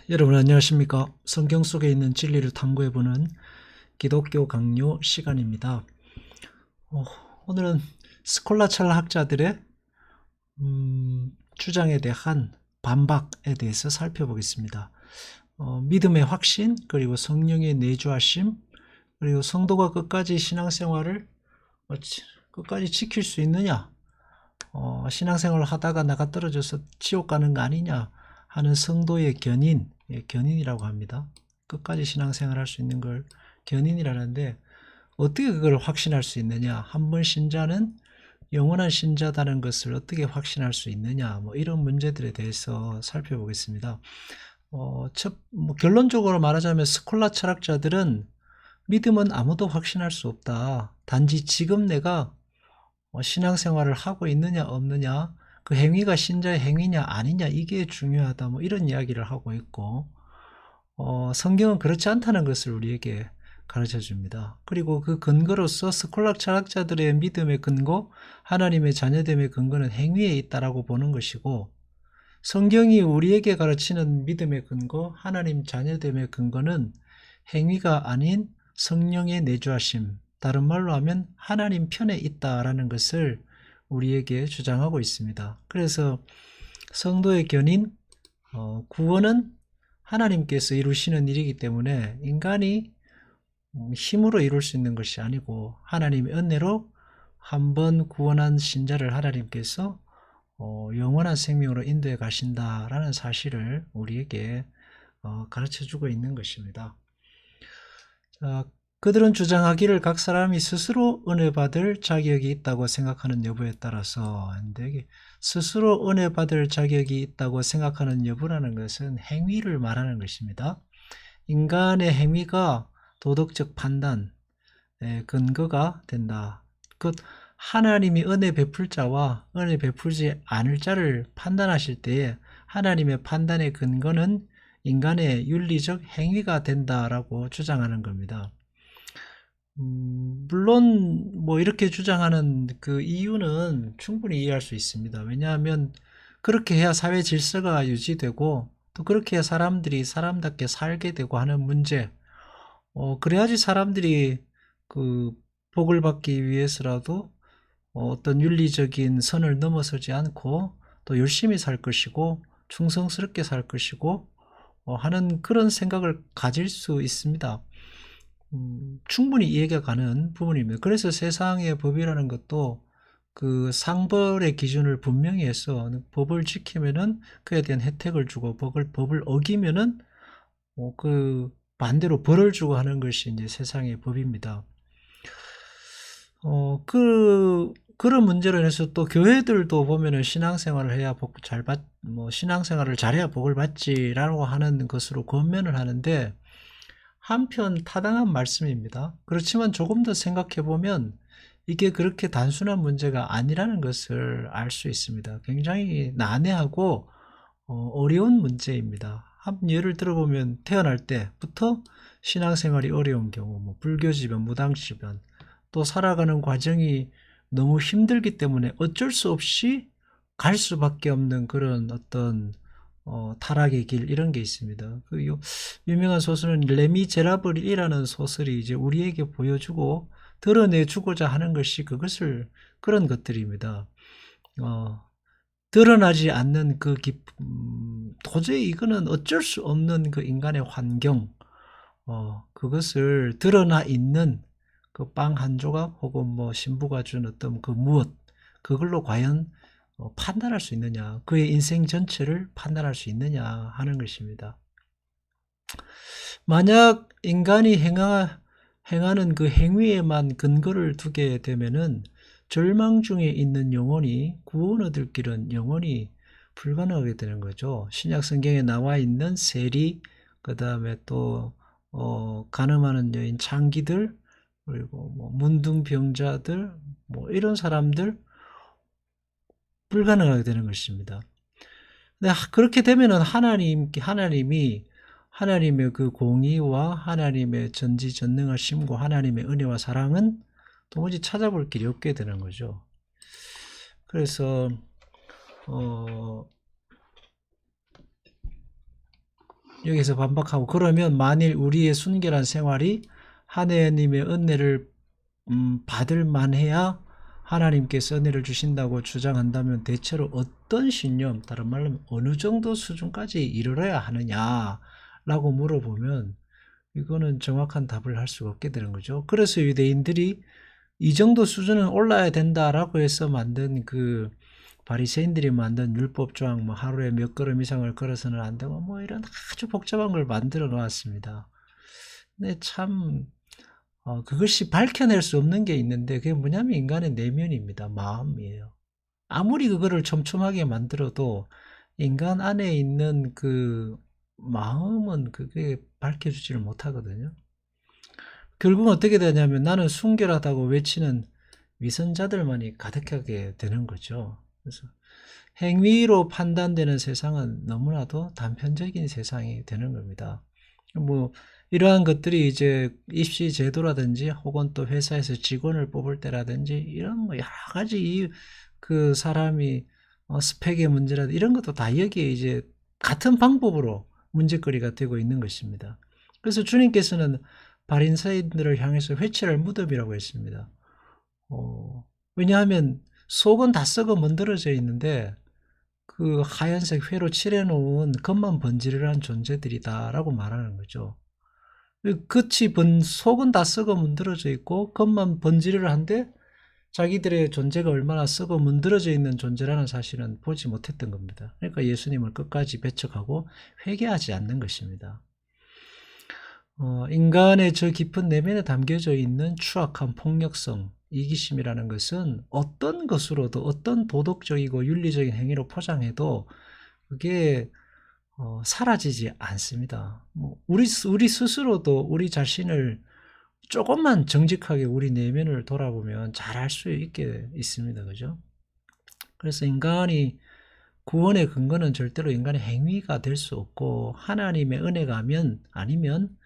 여러분 안녕하십니까? 성경 속에 있는 진리를 탐구해보는 기독교 강요 시간입니다. 어, 오늘은 스콜라찰 학자들의 주장에 대한 반박에 대해서 살펴보겠습니다. 믿음의 확신, 그리고 성령의 내주하심, 그리고 성도가 끝까지 신앙생활을 끝까지 지킬 수 있느냐, 신앙생활을 하다가 나가 떨어져서 지옥 가는 거 아니냐 하는 성도의 견인, 견인이라고 합니다. 끝까지 신앙생활 할 수 있는 걸 견인이라는데, 어떻게 그걸 확신할 수 있느냐, 한 번 신자는 영원한 신자다는 것을 어떻게 확신할 수 있느냐, 이런 문제들에 대해서 살펴보겠습니다. 결론적으로 말하자면 스콜라 철학자들은 믿음은 아무도 확신할 수 없다. 단지 지금 내가 신앙생활을 하고 있느냐 없느냐, 그 행위가 신자의 행위냐 아니냐, 이게 중요하다, 이런 이야기를 하고 있고, 성경은 그렇지 않다는 것을 우리에게 가르쳐 줍니다. 그리고 그 근거로서 스콜라 철학자들의 믿음의 근거, 하나님의 자녀됨의 근거는 행위에 있다라고 보는 것이고, 성경이 우리에게 가르치는 믿음의 근거, 하나님 자녀됨의 근거는 행위가 아닌 성령의 내주하심, 다른 말로 하면 하나님 편에 있다라는 것을 우리에게 주장하고 있습니다. 그래서 성도의 견인, 구원은 하나님께서 이루시는 일이기 때문에 인간이 힘으로 이룰 수 있는 것이 아니고, 하나님의 은혜로 한번 구원한 신자를 하나님께서 영원한 생명으로 인도해 가신다라는 사실을 우리에게 가르쳐 주고 있는 것입니다. 자, 그들은 주장하기를 각 사람이 스스로 은혜 받을 자격이 있다고 생각하는 여부에 따라서, 스스로 은혜 받을 자격이 있다고 생각하는 여부라는 것은 행위를 말하는 것입니다. 인간의 행위가 도덕적 판단의 근거가 된다. 그 하나님이 은혜 베풀 자와 은혜 베풀지 않을 자를 판단하실 때에 하나님의 판단의 근거는 인간의 윤리적 행위가 된다라고 주장하는 겁니다. 물론 이렇게 주장하는 그 이유는 충분히 이해할 수 있습니다. 왜냐하면 그렇게 해야 사회 질서가 유지되고, 또 그렇게 해야 사람들이 사람답게 살게 되고 하는 문제, 그래야지 사람들이 그 복을 받기 위해서라도 어떤 윤리적인 선을 넘어서지 않고 또 열심히 살 것이고 충성스럽게 살 것이고 하는 그런 생각을 가질 수 있습니다. 충분히 이해가 가는 부분입니다. 그래서 세상의 법이라는 것도 그 상벌의 기준을 분명히 해서, 법을 지키면은 그에 대한 혜택을 주고, 법을 어기면은 그 반대로 벌을 주고 하는 것이 이제 세상의 법입니다. 그런 문제로 인해서 또 교회들도 보면은 신앙생활을 해야 신앙생활을 잘해야 복을 받지라고 하는 것으로 권면을 하는데, 한편 타당한 말씀입니다. 그렇지만 조금 더 생각해 보면 이게 그렇게 단순한 문제가 아니라는 것을 알 수 있습니다. 굉장히 난해하고 어려운 문제입니다. 한 예를 들어보면 태어날 때부터 신앙생활이 어려운 경우, 불교지변, 무당지변, 또 살아가는 과정이 너무 힘들기 때문에 어쩔 수 없이 갈 수밖에 없는 그런 어떤 타락의 길, 이런 게 있습니다. 그 유명한 소설은 레미제라블이라는 소설이 이제 우리에게 보여주고 드러내주고자 하는 것이 그런 것들입니다. 드러나지 않는 그 기쁨, 도저히 이거는 어쩔 수 없는 그 인간의 환경, 그것을 드러나 있는 그 빵 한 조각 혹은 신부가 준 어떤 그 무엇, 그걸로 과연 판단할 수 있느냐, 그의 인생 전체를 판단할 수 있느냐 하는 것입니다. 만약 인간이 행하는 그 행위에만 근거를 두게 되면은 절망 중에 있는 영혼이 구원 얻을 길은 영원히 불가능하게 되는 거죠. 신약 성경에 나와 있는 세리, 그 다음에 또 간음하는 여인 창기들, 그리고 문둥병자들, 이런 사람들 불가능하게 되는 것입니다. 근데 그렇게 되면은 하나님이 하나님의 그 공의와 하나님의 전지전능하심과 하나님의 은혜와 사랑은 도무지 찾아볼 길이 없게 되는 거죠. 그래서 여기서 반박하고, 그러면 만일 우리의 순결한 생활이 하나님의 은혜를 받을 만해야 하나님께서 은혜를 주신다고 주장한다면 대체로 어떤 신념, 다른 말로 하면 어느 정도 수준까지 이르러야 하느냐라고 물어보면 이거는 정확한 답을 할 수가 없게 되는 거죠. 그래서 유대인들이 이 정도 수준은 올라야 된다라고 해서 만든 그 바리새인들이 만든 율법 조항, 뭐 하루에 몇 걸음 이상을 걸어서는 안 되고 뭐 이런 아주 복잡한 걸 만들어 놓았습니다. 근데 참 그것이 밝혀낼 수 없는 게 있는데 그게 뭐냐면 인간의 내면입니다. 마음이에요. 아무리 그거를 촘촘하게 만들어도 인간 안에 있는 그 마음은 그게 밝혀주지를 못하거든요. 결국은 어떻게 되냐면 나는 순결하다고 외치는 위선자들만이 가득하게 되는 거죠. 그래서 행위로 판단되는 세상은 너무나도 단편적인 세상이 되는 겁니다. 뭐 이러한 것들이 이제 입시 제도라든지 혹은 또 회사에서 직원을 뽑을 때라든지 이런 뭐 여러 가지 그 사람이 스펙의 문제라든지 이런 것도 다 여기에 이제 같은 방법으로 문제거리가 되고 있는 것입니다. 그래서 주님께서는 바리새인들을 향해서 회칠할 무덤이라고 했습니다. 왜냐하면 속은 다 썩어 문드러져 있는데 그 하얀색 회로 칠해놓은 겉만 번지르르한 존재들이다라고 말하는 거죠. 속은 다 썩어 문드러져 있고 겉만 번지르르한데 자기들의 존재가 얼마나 썩어 문드러져 있는 존재라는 사실은 보지 못했던 겁니다. 그러니까 예수님을 끝까지 배척하고 회개하지 않는 것입니다. 인간의 저 깊은 내면에 담겨져 있는 추악한 폭력성, 이기심이라는 것은 어떤 것으로도 어떤 도덕적이고 윤리적인 행위로 포장해도 그게 사라지지 않습니다. 뭐 우리 스스로도 우리 자신을 조금만 정직하게 우리 내면을 돌아보면 잘 알 수 있게 있습니다. 그죠? 그래서 인간이 구원의 근거는 절대로 인간의 행위가 될 수 없고 하나님의 은혜가 아니면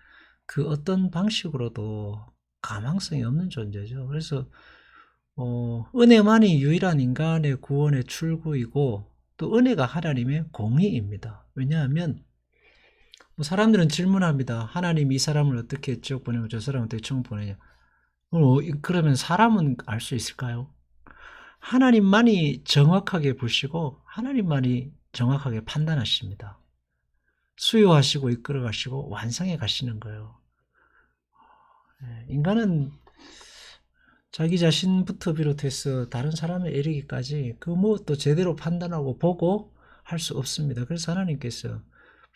그 어떤 방식으로도 가망성이 없는 존재죠. 그래서 은혜만이 유일한 인간의 구원의 출구이고 또 은혜가 하나님의 공의입니다. 왜냐하면 뭐 사람들은 질문합니다. 하나님 이 사람을 어떻게 쭉 보내고 저 사람을 어떻게 쭉 보내냐. 그러면 사람은 알 수 있을까요? 하나님만이 정확하게 보시고 하나님만이 정확하게 판단하십니다. 수요하시고 이끌어 가시고 완성해 가시는 거예요. 인간은 자기 자신부터 비롯해서 다른 사람에 이르기까지 그 무엇도 제대로 판단하고 보고 할 수 없습니다. 그래서 하나님께서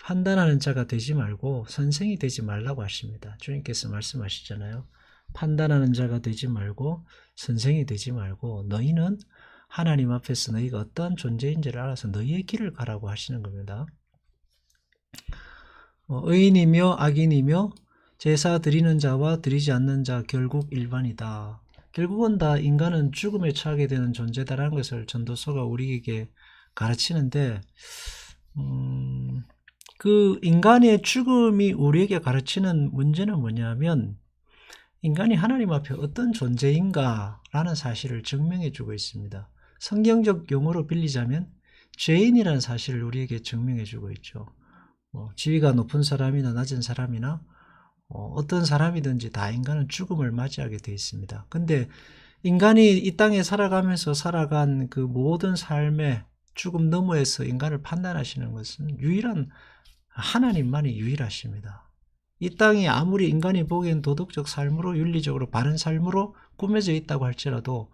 판단하는 자가 되지 말고 선생이 되지 말라고 하십니다. 주님께서 말씀하시잖아요. 판단하는 자가 되지 말고 선생이 되지 말고 너희는 하나님 앞에서 너희가 어떠한 존재인지를 알아서 너희의 길을 가라고 하시는 겁니다. 의인이며 악인이며 제사 드리는 자와 드리지 않는 자 결국 일반이다. 결국은 다 인간은 죽음에 처하게 되는 존재다라는 것을 전도서가 우리에게 가르치는데 그 인간의 죽음이 우리에게 가르치는 문제는 뭐냐면 인간이 하나님 앞에 어떤 존재인가라는 사실을 증명해 주고 있습니다. 성경적 용어로 빌리자면 죄인이라는 사실을 우리에게 증명해 주고 있죠. 지위가 높은 사람이나 낮은 사람이나 어떤 사람이든지 다 인간은 죽음을 맞이하게 되어 있습니다. 근데 인간이 이 땅에 살아가면서 살아간 그 모든 삶의 죽음 너머에서 인간을 판단하시는 것은 유일한 하나님만이 유일하십니다. 이 땅이 아무리 인간이 보기엔 도덕적 삶으로 윤리적으로 바른 삶으로 꾸며져 있다고 할지라도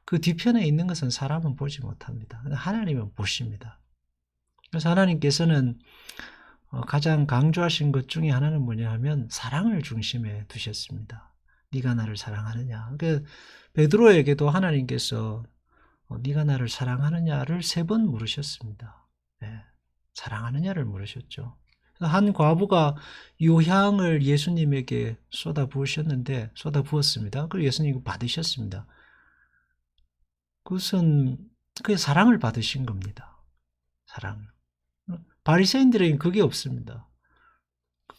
그 뒤편에 있는 것은 사람은 보지 못합니다. 하나님은 보십니다. 그래서 하나님께서는 가장 강조하신 것 중에 하나는 뭐냐 하면 사랑을 중심에 두셨습니다. 네가 나를 사랑하느냐. 그러니까 베드로에게도 하나님께서 네가 나를 사랑하느냐를 3번 물으셨습니다. 네, 사랑하느냐를 물으셨죠. 한 과부가 유향을 예수님에게 쏟아부었습니다. 그리고 예수님이 받으셨습니다. 그것은 그의 사랑을 받으신 겁니다. 사랑을. 바리새인들에게는 그게 없습니다.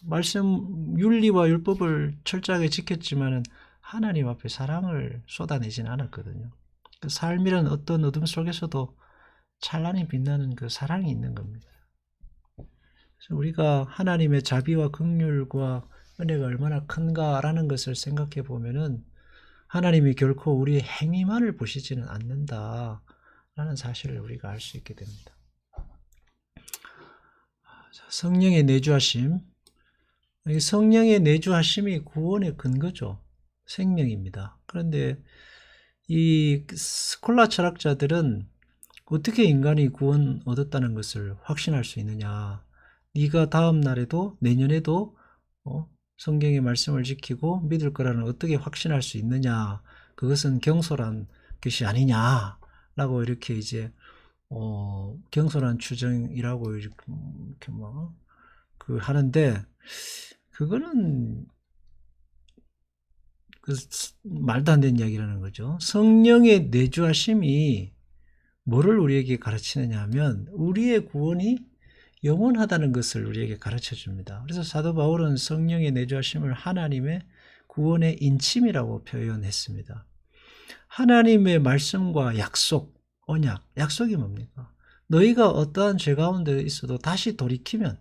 말씀 윤리와 율법을 철저하게 지켰지만은 하나님 앞에 사랑을 쏟아내지는 않았거든요. 그 삶이란 어떤 어둠 속에서도 찬란히 빛나는 그 사랑이 있는 겁니다. 그래서 우리가 하나님의 자비와 긍휼과 은혜가 얼마나 큰가라는 것을 생각해 보면은 하나님이 결코 우리의 행위만을 보시지는 않는다라는 사실을 우리가 알 수 있게 됩니다. 성령의 내주하심. 성령의 내주하심이 구원의 근거죠. 생명입니다. 그런데 이 스콜라 철학자들은 어떻게 인간이 구원 얻었다는 것을 확신할 수 있느냐. 네가 다음 날에도 내년에도 성경의 말씀을 지키고 믿을 거라는 어떻게 확신할 수 있느냐. 그것은 경솔한 것이 아니냐라고 이렇게 이제 경솔한 추정이라고 이렇게 뭐 그 하는데 그거는 그 말도 안 되는 이야기라는 거죠. 성령의 내주하심이 뭐를 우리에게 가르치느냐 하면 우리의 구원이 영원하다는 것을 우리에게 가르쳐 줍니다. 그래서 사도 바울은 성령의 내주하심을 하나님의 구원의 인침이라고 표현했습니다. 하나님의 말씀과 약속, 언약, 약속이 뭡니까? 너희가 어떠한 죄 가운데 있어도 다시 돌이키면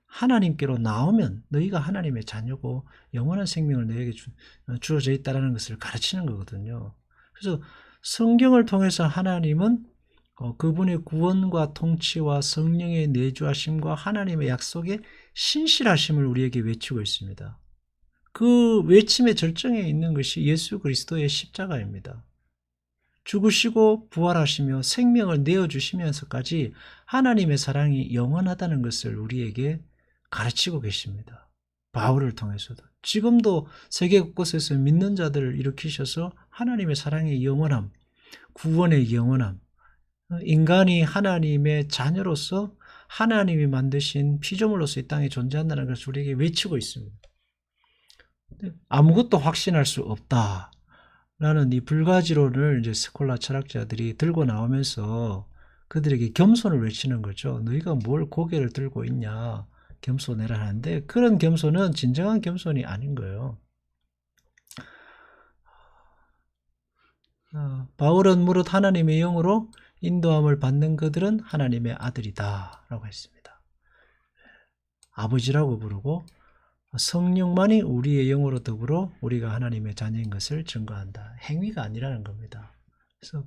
하나님께로 나오면 너희가 하나님의 자녀고 영원한 생명을 너희에게 주어져 있다는 것을 가르치는 거거든요. 그래서 성경을 통해서 하나님은 그분의 구원과 통치와 성령의 내주하심과 하나님의 약속의 신실하심을 우리에게 외치고 있습니다. 그 외침의 절정에 있는 것이 예수 그리스도의 십자가입니다. 죽으시고 부활하시며 생명을 내어주시면서까지 하나님의 사랑이 영원하다는 것을 우리에게 가르치고 계십니다. 바울을 통해서도. 지금도 세계 곳곳에서 믿는 자들을 일으키셔서 하나님의 사랑의 영원함, 구원의 영원함, 인간이 하나님의 자녀로서 하나님이 만드신 피조물로서 이 땅에 존재한다는 것을 우리에게 외치고 있습니다. 아무것도 확신할 수 없다라는 이 불가지론을 이제 스콜라 철학자들이 들고 나오면서 그들에게 겸손을 외치는 거죠. 너희가 뭘 고개를 들고 있냐. 겸손해라 하는데 그런 겸손은 진정한 겸손이 아닌 거예요. 바울은 무릇 하나님의 영으로 인도함을 받는 그들은 하나님의 아들이다 라고 했습니다. 아버지라고 부르고 성령만이 우리의 영으로 더불어 우리가 하나님의 자녀인 것을 증거한다. 행위가 아니라는 겁니다. 그래서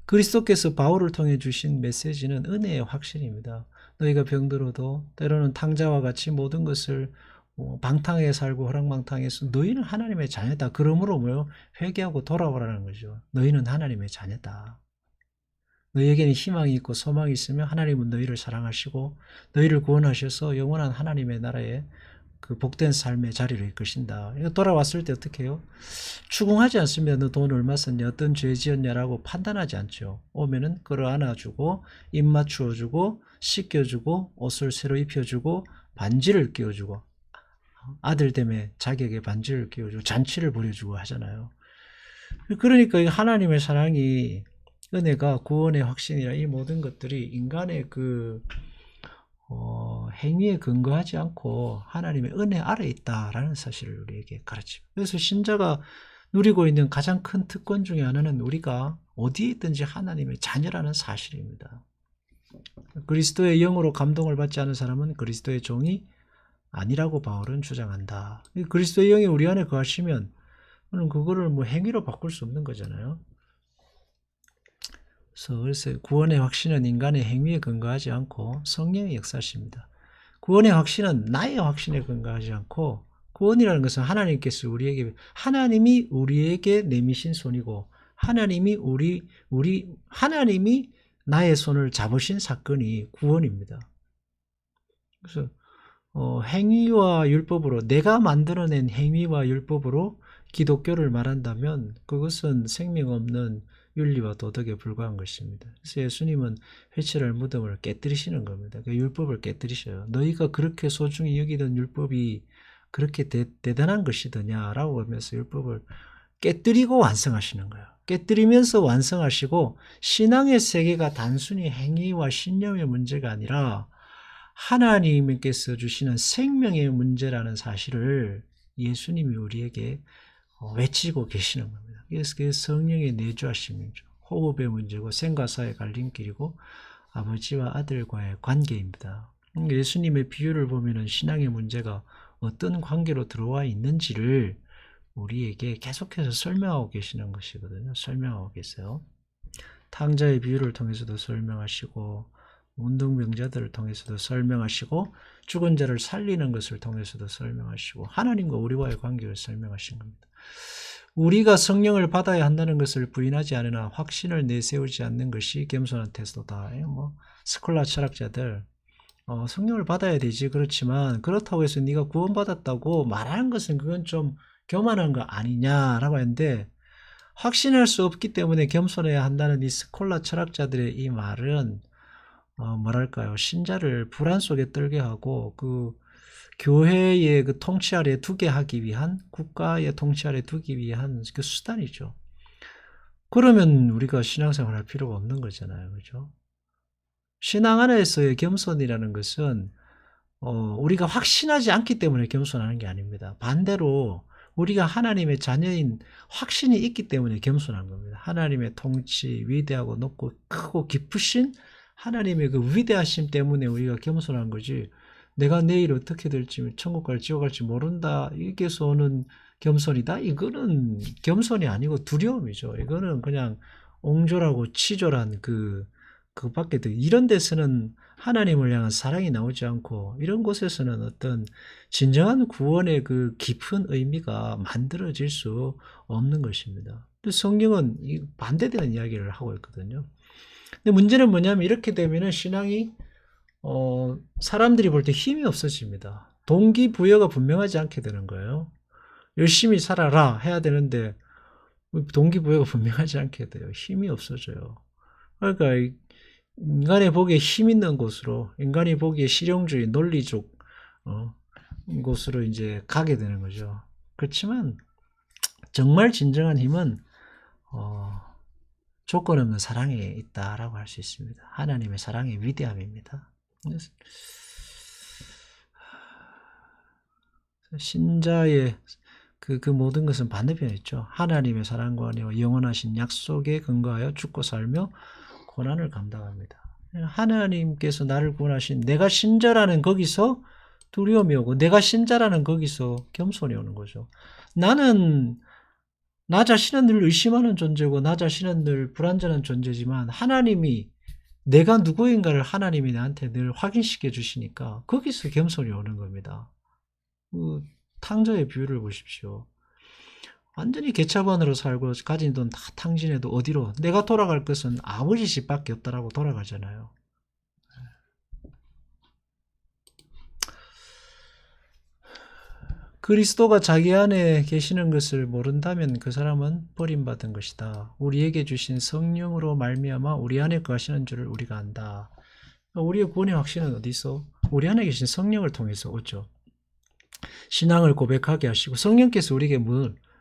그리스도께서 바울을 통해 주신 메시지는 은혜의 확신입니다. 너희가 병들어도 때로는 탕자와 같이 모든 것을 방탕하게 살고 허랑방탕해서 너희는 하나님의 자녀다. 그러므로 뭐요? 회개하고 돌아오라는 거죠. 너희는 하나님의 자녀다. 너희에게는 희망이 있고 소망이 있으며 하나님은 너희를 사랑하시고 너희를 구원하셔서 영원한 하나님의 나라에 그 복된 삶의 자리를 이끄신다. 이거 돌아왔을 때 어떻게 해요? 추궁하지 않습니다. 너 돈 얼마 썼냐, 어떤 죄 지었냐라고 판단하지 않죠. 오면은 끌어안아주고 입 맞추어주고 씻겨주고 옷을 새로 입혀주고 반지를 끼워주고 아들됨의 자격에 반지를 끼워주고 잔치를 벌여주고 하잖아요. 그러니까 하나님의 사랑이 은혜가 구원의 확신이라 이 모든 것들이 인간의 그 행위에 근거하지 않고 하나님의 은혜 아래에 있다라는 사실을 우리에게 가르칩니다. 그래서 신자가 누리고 있는 가장 큰 특권 중에 하나는 우리가 어디에 있든지 하나님의 자녀라는 사실입니다. 그리스도의 영으로 감동을 받지 않은 사람은 그리스도의 종이 아니라고 바울은 주장한다. 그리스도의 영이 우리 안에 거하시면 그거를 뭐 행위로 바꿀 수 없는 거잖아요. 그래서 구원의 확신은 인간의 행위에 근거하지 않고 성령의 역사십니다. 구원의 확신은 나의 확신에 근거하지 않고 구원이라는 것은 하나님이 우리에게 내미신 손이고 하나님이 하나님이 나의 손을 잡으신 사건이 구원입니다. 그래서 행위와 율법으로 내가 만들어낸 행위와 율법으로 기독교를 말한다면 그것은 생명 없는 윤리와 도덕에 불과한 것입니다. 그래서 예수님은 회칠할 무덤을 깨뜨리시는 겁니다. 그 율법을 깨뜨리셔요. 너희가 그렇게 소중히 여기던 율법이 그렇게 대단한 것이더냐라고 하면서 율법을 깨뜨리고 완성하시는 거예요. 깨뜨리면서 완성하시고 신앙의 세계가 단순히 행위와 신념의 문제가 아니라 하나님께서 주시는 생명의 문제라는 사실을 예수님이 우리에게 외치고 계시는 겁니다. 그래서 그게 성령의 내주하심이죠. 호흡의 문제고 생과 사의 갈림길이고 아버지와 아들과의 관계입니다. 예수님의 비유를 보면은 신앙의 문제가 어떤 관계로 들어와 있는지를 우리에게 계속해서 설명하고 계시는 것이거든요. 설명하고 계세요. 탕자의 비유를 통해서도 설명하시고, 문둥병자들을 통해서도 설명하시고, 죽은 자를 살리는 것을 통해서도 설명하시고, 하나님과 우리와의 관계를 설명하신 겁니다. 우리가 성령을 받아야 한다는 것을 부인하지 않으나 확신을 내세우지 않는 것이 겸손한 태도다. 스콜라 철학자들, 성령을 받아야 되지. 그렇지만 그렇다고 해서 네가 구원받았다고 말하는 것은 그건 좀 교만한 거 아니냐라고 했는데, 확신할 수 없기 때문에 겸손해야 한다는 이 스콜라 철학자들의 이 말은 뭐랄까요, 신자를 불안 속에 떨게 하고 그 교회의 그 통치 아래 두게 하기 위한, 국가의 통치 아래 두기 위한 그 수단이죠. 그러면 우리가 신앙생활 할 필요가 없는 거잖아요. 그죠? 신앙 안에서의 겸손이라는 것은 우리가 확신하지 않기 때문에 겸손하는 게 아닙니다. 반대로 우리가 하나님의 자녀인 확신이 있기 때문에 겸손한 겁니다. 하나님의 통치, 위대하고 높고 크고 깊으신 하나님의 그 위대하심 때문에 우리가 겸손한 거지, 내가 내일 어떻게 될지, 천국 갈지 지옥 갈지 모른다, 이게서 오는 겸손이다? 이거는 겸손이 아니고 두려움이죠. 이거는 그냥 옹졸하고 치졸한 그밖에 이런 데서는 하나님을 향한 사랑이 나오지 않고, 이런 곳에서는 어떤 진정한 구원의 그 깊은 의미가 만들어질 수 없는 것입니다. 성경은 반대되는 이야기를 하고 있거든요. 근데 문제는 뭐냐면, 이렇게 되면은 신앙이 사람들이 볼 때 힘이 없어집니다. 동기부여가 분명하지 않게 되는 거예요. 열심히 살아라 해야 되는데 동기부여가 분명하지 않게 돼요. 힘이 없어져요. 그러니까 인간이 보기에 힘 있는 곳으로, 인간이 보기에 실용주의, 논리적 곳으로 이제 가게 되는 거죠. 그렇지만 정말 진정한 힘은 조건 없는 사랑에 있다라고 할 수 있습니다. 하나님의 사랑의 위대함입니다. 신자의 그 모든 것은 반대편에 있죠. 하나님의 사랑과 영원하신 약속에 근거하여 죽고 살며 고난을 감당합니다. 하나님께서 나를 구원하신, 내가 신자라는 거기서 두려움이 오고, 내가 신자라는 거기서 겸손이 오는 거죠. 나는 나 자신은 늘 의심하는 존재고, 나 자신은 늘 불완전한 존재지만, 하나님이 내가 누구인가를 하나님이 나한테 늘 확인시켜 주시니까 거기서 겸손이 오는 겁니다. 그 탕자의 비유를 보십시오. 완전히 개차반으로 살고 가진 돈 다 탕진해도 어디로, 내가 돌아갈 것은 아버지 집밖에 없다라고 돌아가잖아요. 그리스도가 자기 안에 계시는 것을 모른다면 그 사람은 버림받은 것이다. 우리에게 주신 성령으로 말미암아 우리 안에 거하시는 줄을 우리가 안다. 우리의 구원의 확신은 어디서? 우리 안에 계신 성령을 통해서 오죠. 신앙을 고백하게 하시고, 성령께서 우리에게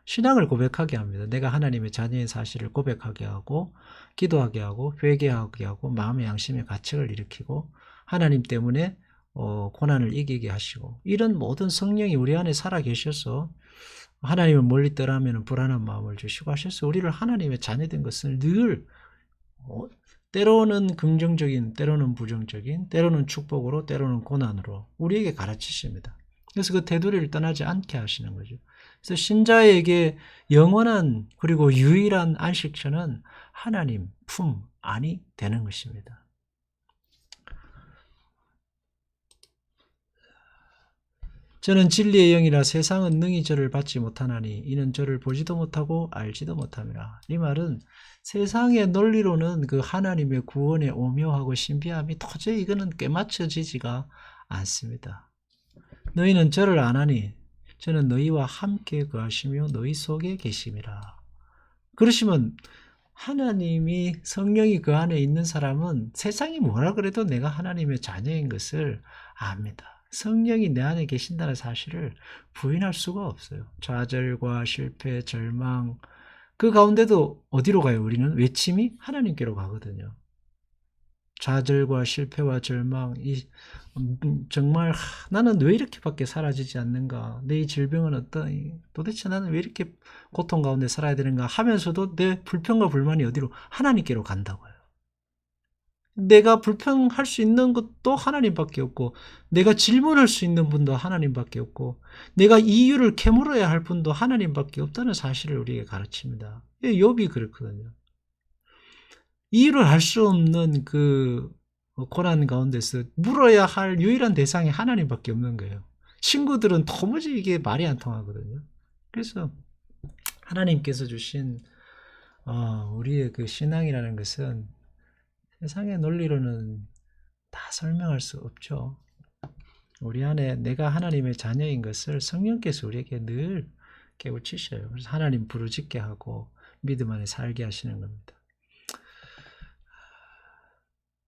신앙을 고백하게 합니다. 내가 하나님의 자녀인 사실을 고백하게 하고, 기도하게 하고, 회개하게 하고, 마음의 양심의 가책을 일으키고, 하나님 때문에 고난을 이기게 하시고, 이런 모든 성령이 우리 안에 살아 계셔서 하나님을 멀리 떠나면 불안한 마음을 주시고 하셔서 우리를 하나님의 자녀된 것을 늘 때로는 긍정적인, 때로는 부정적인, 때로는 축복으로, 때로는 고난으로 우리에게 가르치십니다. 그래서 그 테두리를 떠나지 않게 하시는 거죠. 그래서 신자에게 영원한 그리고 유일한 안식처는 하나님 품 안이 되는 것입니다. 저는 진리의 영이라 세상은 능히 저를 받지 못하나니 이는 저를 보지도 못하고 알지도 못함이라. 이 말은 세상의 논리로는 그 하나님의 구원의 오묘하고 신비함이 도저히 이거는 꿰맞춰지지가 않습니다. 너희는 저를 아나니 저는 너희와 함께 거하시며 너희 속에 계심이라. 그러시면 하나님이, 성령이 그 안에 있는 사람은 세상이 뭐라 그래도 내가 하나님의 자녀인 것을 압니다. 성령이 내 안에 계신다는 사실을 부인할 수가 없어요. 좌절과 실패, 절망, 그 가운데도 어디로 가요? 우리는 외침이 하나님께로 가거든요. 좌절과 실패와 절망, 정말 나는 왜 이렇게밖에 사라지지 않는가? 내 질병은 어떤, 도대체 나는 왜 이렇게 고통 가운데 살아야 되는가? 하면서도 내 불평과 불만이 어디로? 하나님께로 간다고요. 내가 불평할 수 있는 것도 하나님밖에 없고, 내가 질문할 수 있는 분도 하나님밖에 없고, 내가 이유를 캐물어야 할 분도 하나님밖에 없다는 사실을 우리에게 가르칩니다. 욥이 그렇거든요. 이유를 알 수 없는 그 고난 가운데서 물어야 할 유일한 대상이 하나님밖에 없는 거예요. 친구들은 도무지 이게 말이 안 통하거든요. 그래서 하나님께서 주신 우리의 그 신앙이라는 것은 세상의 논리로는 다 설명할 수 없죠. 우리 안에 내가 하나님의 자녀인 것을 성령께서 우리에게 늘 깨우치셔요. 그래서 하나님 부르짖게 하고 믿음 안에 살게 하시는 겁니다.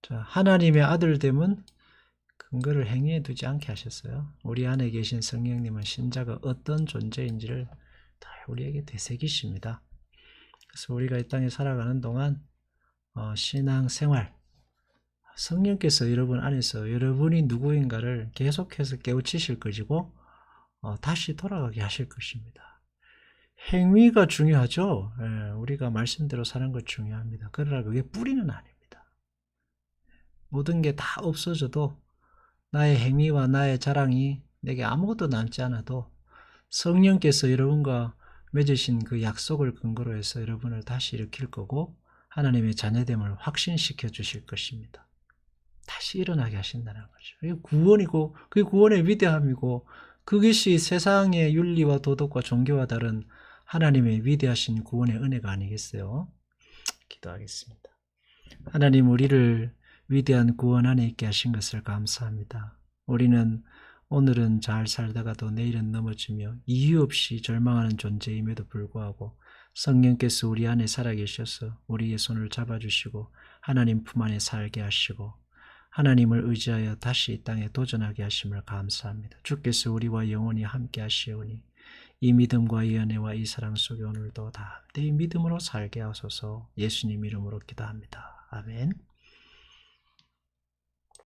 자, 하나님의 아들됨은 근거를 행위에 두지 않게 하셨어요. 우리 안에 계신 성령님은 신자가 어떤 존재인지를 다 우리에게 되새기십니다. 그래서 우리가 이 땅에 살아가는 동안 신앙생활, 성령께서 여러분 안에서 여러분이 누구인가를 계속해서 깨우치실 것이고 다시 돌아가게 하실 것입니다. 행위가 중요하죠. 우리가 말씀대로 사는 것 중요합니다. 그러나 그게 뿌리는 아닙니다. 모든 게 다 없어져도 나의 행위와 나의 자랑이 내게 아무것도 남지 않아도 성령께서 여러분과 맺으신 그 약속을 근거로 해서 여러분을 다시 일으킬 거고 하나님의 자녀됨을 확신시켜 주실 것입니다. 다시 일어나게 하신다는 거죠. 이게 구원이고 그게 구원의 위대함이고 그것이 세상의 윤리와 도덕과 종교와 다른 하나님의 위대하신 구원의 은혜가 아니겠어요? 기도하겠습니다. 하나님, 우리를 위대한 구원 안에 있게 하신 것을 감사합니다. 우리는 오늘은 잘 살다가도 내일은 넘어지며 이유 없이 절망하는 존재임에도 불구하고 성령께서 우리 안에 살아계셔서 우리의 손을 잡아주시고 하나님 품 안에 살게 하시고 하나님을 의지하여 다시 이 땅에 도전하게 하심을 감사합니다. 주께서 우리와 영원히 함께 하시오니 이 믿음과 이 은혜와 이 사랑 속에 오늘도 다 내 믿음으로 살게 하소서. 예수님 이름으로 기도합니다. 아멘.